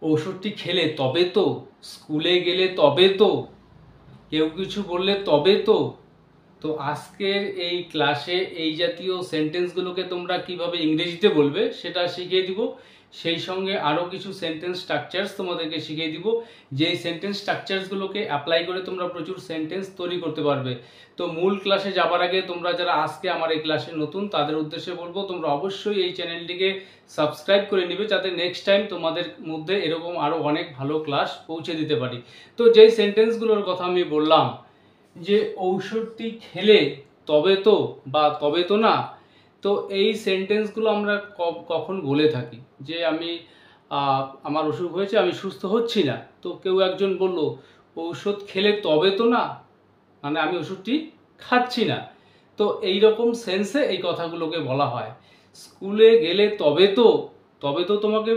ওষুধটি খেলে তবে তো, স্কুলে গেলে তবে তো, কেউ কিছু বললে তবে তো। তো আজকের এই ক্লাসে এই জাতীয় সেন্টেন্সগুলোকে তোমরা কিভাবে ইংরেজিতে বলবে সেটা শিখিয়ে দিব। সেই সঙ্গে আরও কিছু সেন্টেন্স স্ট্রাকচার্স তোমাদেরকে শিখিয়ে দিব, যেই সেন্টেন্স স্ট্রাকচার্সগুলোকে অ্যাপ্লাই করে তোমরা প্রচুর সেন্টেন্স তৈরি করতে পারবে। তো মূল ক্লাসে যাবার আগে তোমরা যারা আজকে আমার এই ক্লাসে নতুন তাদের উদ্দেশ্যে বলবো, তোমরা অবশ্যই এই চ্যানেলটিকে সাবস্ক্রাইব করে নিবে, যাতে নেক্সট টাইম তোমাদের মধ্যে এরকম আরও অনেক ভালো ক্লাস পৌঁছে দিতে পারি। তো যেই সেন্টেন্সগুলোর কথা আমি বললাম, যে ঔষধটি খেলে তবে তো বা তবে তো না, তো এই সেন্টেন্সগুলো আমরা কখন বলে থাকি যে আমি আমার অসুখ হয়েছে, আমি সুস্থ হচ্ছি না। তো কেউ একজন বলল ঔষধ খেলে তবে তো না, মানে আমি ওষুধটি খাচ্ছি না। তো এই রকম সেন্সে এই কথাগুলোকে বলা হয়। স্কুলে গেলে তবে তো, তবে তো তোমাকে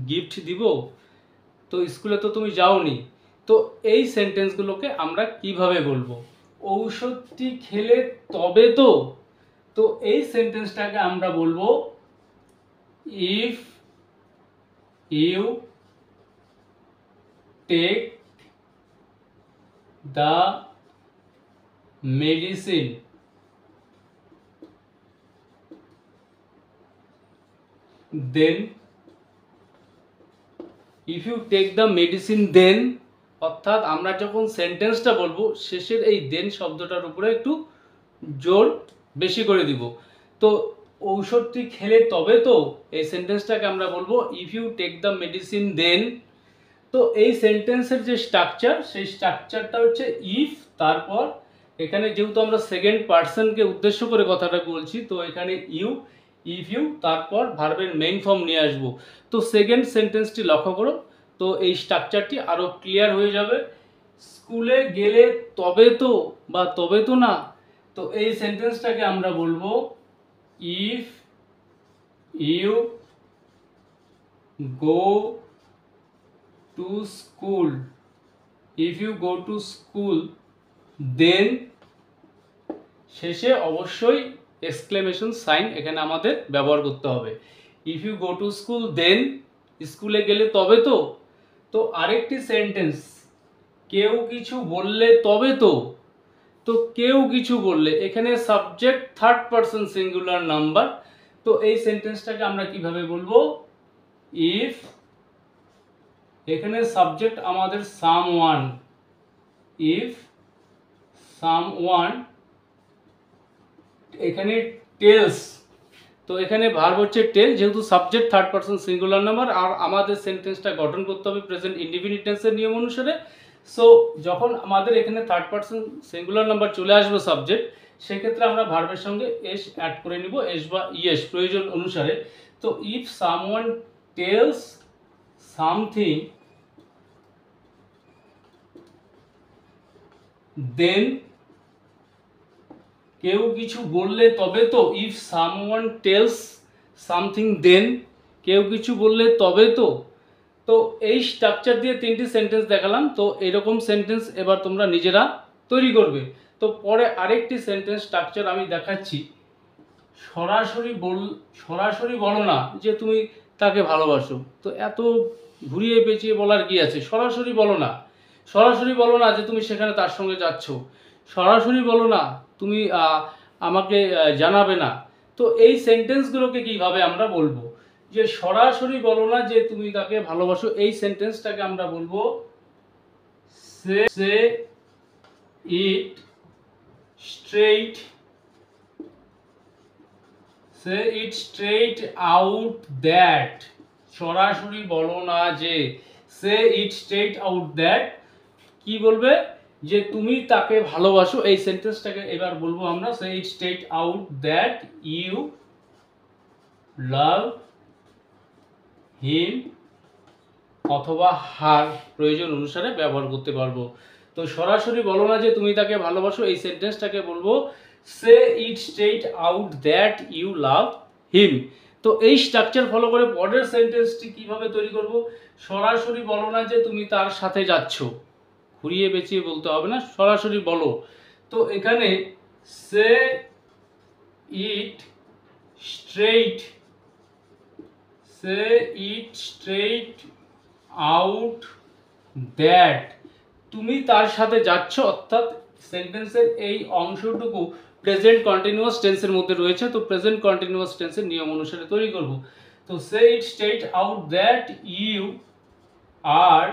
গিফট দিব, তো স্কুলে তো তুমি যাওনি। তো এই সেন্টেন্সগুলোকে আমরা কিভাবে বলবো? ঔষধটি খেলে তবে তো, তো এই সেন্টেন্সটাকে আমরা বলবো if you take the medicine then, if you take the medicine then, অর্থাৎ আমরা যখন সেন্টেন্সটা বলবো শেষের এই দেন শব্দটার উপরে একটু জোর বেশি করে দিব। তো ঔষধটি খেলে তবে তো, এই সেন্টেন্সটাকে আমরা বলবো if you take the medicine then. তো এই সেন্টেন্সের যে স্ট্রাকচার, সেই স্ট্রাকচারটা হচ্ছে ইফ, তারপর এখানে যেহেতু আমরা সেকেন্ড পার্সনকে উদ্দেশ্য করে কথাটা বলছি, তো এখানে ইউ, ইফ ইউ, তারপর ভার্বের মেইন ফর্ম নিয়ে আসবো। তো সেকেন্ড সেন্টেন্সটি লক্ষ্য করো, তো এই স্ট্রাকচারটি আরও ক্লিয়ার হয়ে যাবে। স্কুলে গেলে তবে তো বা তবে তো না, তো এই সেন্টেন্সটাকে আমরা বলবো if you go to school, if you go to school then, শেষে অবশ্যই এক্সক্লেমেশন সাইন এখানে আমাদের ব্যবহার করতে হবে। If you go to school then, স্কুলে গেলে তবে তো। তো আরেকটি সেন্টেন্স, কেউ কিছু বললে তবে তো। তো কেউ কিছু বললে, এখানে subject third person singular number. তো এই সেন্টেন্সটাকে আমরা কিভাবে বলবো? ইফ, এখানে সাবজেক্ট আমাদের সামওয়ান, ইফ সামওয়ান, এখানে টেলস, তো এখানে ভার্ব হচ্ছে টেল, যেহেতু subject third person singular number, আর আমাদের সেন্টেন্সটা গঠন করতে হবে প্রেজেন্ট ইনডিফিনিট টেন্সের নিয়ম অনুসারে। সো যখন আমাদের এখানে থার্ড পারসন সিঙ্গুলার নাম্বার চলে আসবে সাবজেক্ট, সেক্ষেত্রে আমরা ভার্বের সঙ্গে এস অ্যাড করে নিব, এস বা ইএস প্রয়োজন অনুসারে। তো if someone tells something then, কেউ কিছু বললে তবে তো, if someone tells something then, কেউ কিছু বললে তবে তো। তো এই স্ট্রাকচার দিয়ে তিনটি সেন্টেন্স দেখালাম। তো এরকম সেন্টেন্স এবার তোমরা নিজেরা তৈরি করবে। তো পরে আরেকটি সেন্টেন্স স্ট্রাকচার আমি দেখাচ্ছি। সরাসরি বলো না যে তুমি তাকে ভালোবাসো। তো এত ঘুরিয়ে পেঁচিয়ে বলার কি আছে? সরাসরি বলো না, সরাসরি বলো না যে তুমি সেখানে তার সঙ্গে যাচ্ছ, সরাসরি বলো না তুমি আমাকে জানাবে না। তো এই সেন্টেন্সগুলোকে কিভাবে আমরা বলবো? যে সরাসরি বলো না যে তুমি তাকে ভালোবাসো, এই সেন্টেন্সটাকে আমরা বলবো say it straight, say it straight out that, সরাসরি বলো না যে, say it straight out that, কি বলবে? যে তুমি তাকে ভালোবাসো। এই সেন্টেন্সটাকে এবার বলবো আমরা say it straight out that you love him, অথবা হার প্রয়োজন অনুসারে ব্যবহার করতে পারবো। তো সরাসরি বলো না যে তুমি তাকে ভালোবাসো, এই সেন্টেন্সটাকে বলবো say it straight out that you love him. তো এই স্ট্রাকচার ফলো করে পরের সেন্টেন্সটি কিভাবে তৈরি করব? সরাসরি বলো না যে তুমি তার সাথে যাচ্ছ, ঘুরিয়ে পেঁচিয়ে বলতে হবে না, সরাসরি বলো। তো এখানে say it straight, say it straight out that, তুমি তার সাথে যাচ্ছ, অর্থাৎ সেন্টেন্সের এই অংশটুকু প্রেজেন্ট কন্টিনিউয়াস টেন্সের মধ্যে রয়েছে। তো প্রেজেন্ট কন্টিনিউয়াস টেন্সের নিয়ম অনুসারে তৈরি করব। তো say it state out that you are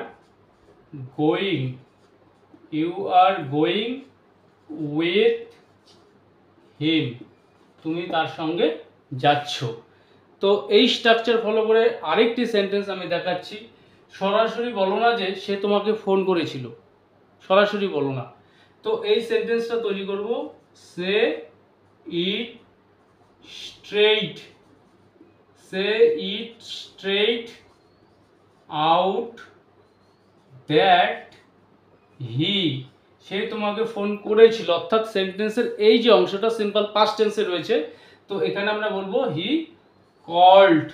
going, you are going with him, তুমি তার সঙ্গে যাচ্ছ। তো এই স্ট্রাকচার ফলো করে আরেকটি সেন্টেন্স আমি দেখাচ্ছি। সরাসরি বলো না যে সে তোমাকে ফোন করেছিল, সরাসরি বলো না। তো এই সেন্টেন্সটা তৈরি করব, say it straight, say it straight out that he, সে তোমাকে ফোন করেছিল, অর্থাৎ সেন্টেন্সের এই যে অংশটা সিম্পল পাস্ট টেন্সে রয়েছে। তো এখানে আমরা বলবো he called,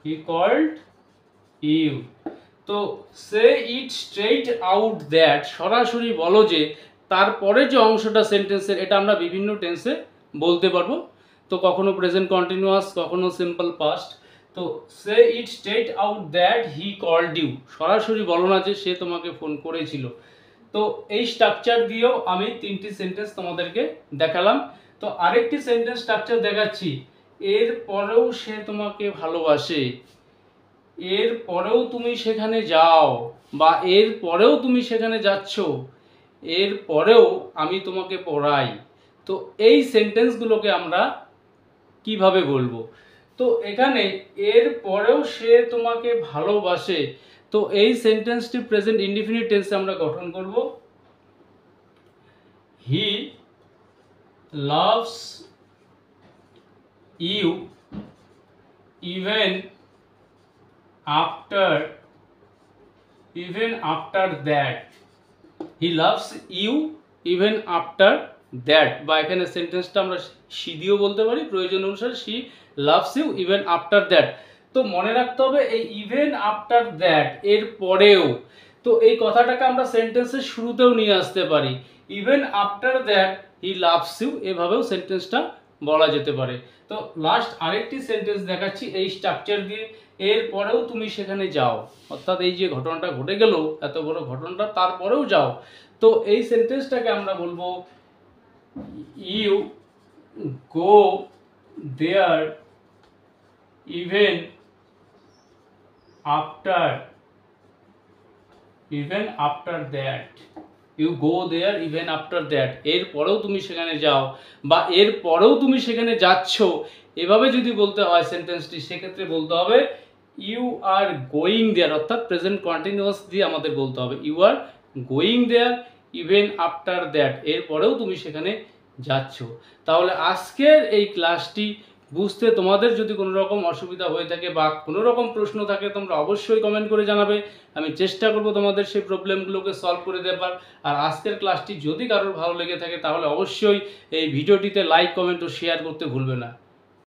he called you. তো say it straight out that, সরাসরি বলো যে, তারপরে যে অংশটা সেন্টেন্সের, এটা আমরা বিভিন্ন টেন্সে বলতে পারবো। তো কখনো প্রেজেন্ট কন্টিনিউয়াস, কখনো সিম্পল পাস্ট। তো say it straight out that he called you, সরাসরি বলো না যে সে তোমাকে ফোন করেছিল। তো এই স্ট্রাকচার দিয়েও আমি 3টি সেন্টেন্স তোমাদেরকে দেখালাম। তো আরেকটি সেন্টেন্স স্ট্রাকচার দেখাচ্ছি, এর পরেও সে তোমাকে ভালোবাসে, এর পরেও তুমি সেখানে যাও, বা এর পরেও তুমি সেখানে যাচ্ছ, এর পরেও আমি তোমাকে পড়াই। তো এই সেন্টেন্সগুলোকে আমরা কিভাবে বলবো? তো এখানে এর পরেও সে তোমাকে ভালোবাসে, তো এই সেন্টেন্সটি প্রেজেন্ট ইনডিফিনিট টেন্সে আমরা গঠন করব। He loves you even after, even after that, he loves you even after that, বা এখানে সেন্টেন্সটা আমরা সি দিয়েও বলতে পারি প্রয়োজন অনুসারে, she loves you even after that. তো মনে রাখতে হবে এই ইভেন আফটার দ্যাট, এর পরেও। তো এই কথাটাকে আমরা সেন্টেন্সের শুরুতেও নিয়ে আসতে পারি, even after that he loves you, এভাবেও সেন্টেন্সটা বলা যেতে পারে। তো লাস্ট আরেকটি সেন্টেন্স দেখাচ্ছি এই স্ট্রাকচার দিয়ে, এর পরেও তুমি সেখানে যাও, অর্থাৎ এই যে ঘটনাটা ঘটে গেল, এত বড় ঘটনাটা, তারপরেও যাও। তো এই সেন্টেন্সটাকে আমরা বলবো, you go there even after, even after that, you go there even after that, এর পরেও তুমি সেখানে যাও, বা এর পরেও তুমি সেখানে যাচ্ছ। এভাবে যদি বলতে হয় সেন্টেন্সটি, সেক্ষেত্রে বলতে হবে ইউ আর গোয়িং দেয়ার, অর্থাৎ প্রেজেন্ট কন্টিনিউয়াস দিয়ে আমাদের বলতে হবে you are going there even after that, এর পরেও তুমি সেখানে যাচ্ছ। তাহলে আজকের এই ক্লাসটি বুঝতে তোমাদের যদি কোনো রকম অসুবিধা হয়ে থাকে বা কোনো রকম প্রশ্ন থাকে, তোমরা অবশ্যই কমেন্ট করে জানাবে। আমি চেষ্টা করব তোমাদের সেই প্রবলেমগুলোকে সলভ করে দেবার। আর আজকের ক্লাসটি যদি কারোর ভালো লেগে থাকে তাহলে অবশ্যই এই ভিডিওটিতে লাইক, কমেন্ট ও শেয়ার করতে ভুলবে না।